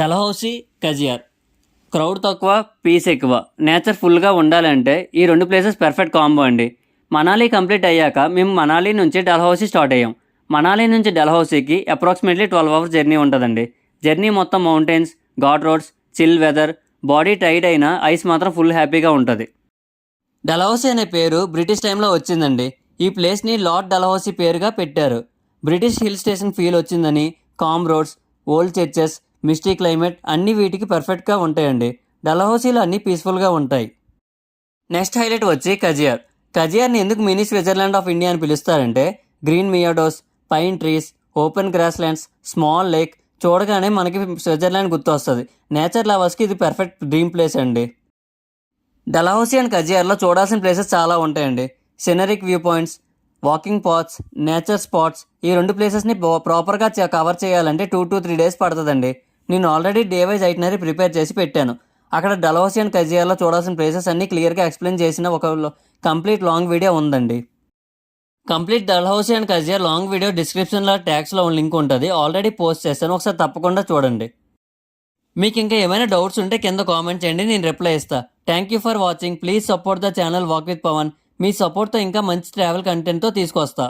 Dalhousie, కజియార్. Crowd తక్కువ, piece ఎక్కువ, nature ఫుల్గా ఉండాలంటే ఈ రెండు ప్లేసెస్ పర్ఫెక్ట్ కాంబో అండి. మనాలి కంప్లీట్ అయ్యాక మేము మనాలి నుంచి డల్హౌసీ స్టార్ట్ అయ్యాం. మనాలి నుంచి డల్హౌసీకి అప్రాక్సిమేట్లీ 12 అవర్స్ జర్నీ ఉంటుందండి. జర్నీ మొత్తం mountains, ghat roads, chill weather, body tight అయినా ఐస్ మాత్రం ఫుల్ హ్యాపీగా ఉంటుంది. డల్హౌసీ అనే పేరు బ్రిటిష్ టైంలో వచ్చిందండి. ఈ ప్లేస్ని లార్డ్ డల్హౌసీ పేరుగా పెట్టారు. బ్రిటిష్ హిల్ స్టేషన్ ఫీల్ వచ్చిందని calm roads, old churches, misty climate అన్నీ వీటికి పర్ఫెక్ట్గా ఉంటాయండి. డల్హౌసీలో అన్నీ పీస్ఫుల్గా ఉంటాయి. నెక్స్ట్ హైలైట్ వచ్చి కజియార్. కజియార్ని ఎందుకు మినీ స్విట్జర్లాండ్ ఆఫ్ ఇండియా అని పిలుస్తారంటే green meadows, pine trees, open grass lands, small lake చూడగానే మనకి స్విట్జర్లాండ్ గుర్తు వస్తుంది. నేచర్ లవర్స్కి ఇది పర్ఫెక్ట్ డ్రీమ్ ప్లేస్ అండి. డల్హౌసీ అండ్ కజియార్లో చూడాల్సిన ప్లేసెస్ చాలా ఉంటాయండి. Scenic view points, walking paths, nature spots, ఈ రెండు ప్లేసెస్ని ప్రాపర్గా కవర్ చేయాలంటే 2 to 3 days పడుతుందండి. నేను already day wise itinerary prepare చేసి పెట్టాను. అక్కడ డల్హౌసీ అండ్ కజియార్లో చూడాల్సిన ప్లేసెస్ అన్నీ క్లియర్గా ఎక్స్ప్లెయిన్ చేసిన ఒక కంప్లీట్ లాంగ్ వీడియో ఉందండి. Complete Dalhousie and Khajjiar long video డిస్క్రిప్షన్లో ట్యాగ్స్లో లింక్ ఉంటుంది. ఆల్రెడీ పోస్ట్ చేస్తాను, ఒకసారి తప్పకుండా చూడండి. మీకు ఇంకా ఏమైనా డౌట్స్ ఉంటే కింద కామెంట్ చేయండి, నేను రిప్లై ఇస్తాను. Thank you for watching. Please support the channel walk with Pawan. మీ సపోర్ట్తో ఇంకా మంచి ట్రావెల్ కంటెంట్తో తీసుకొస్తా.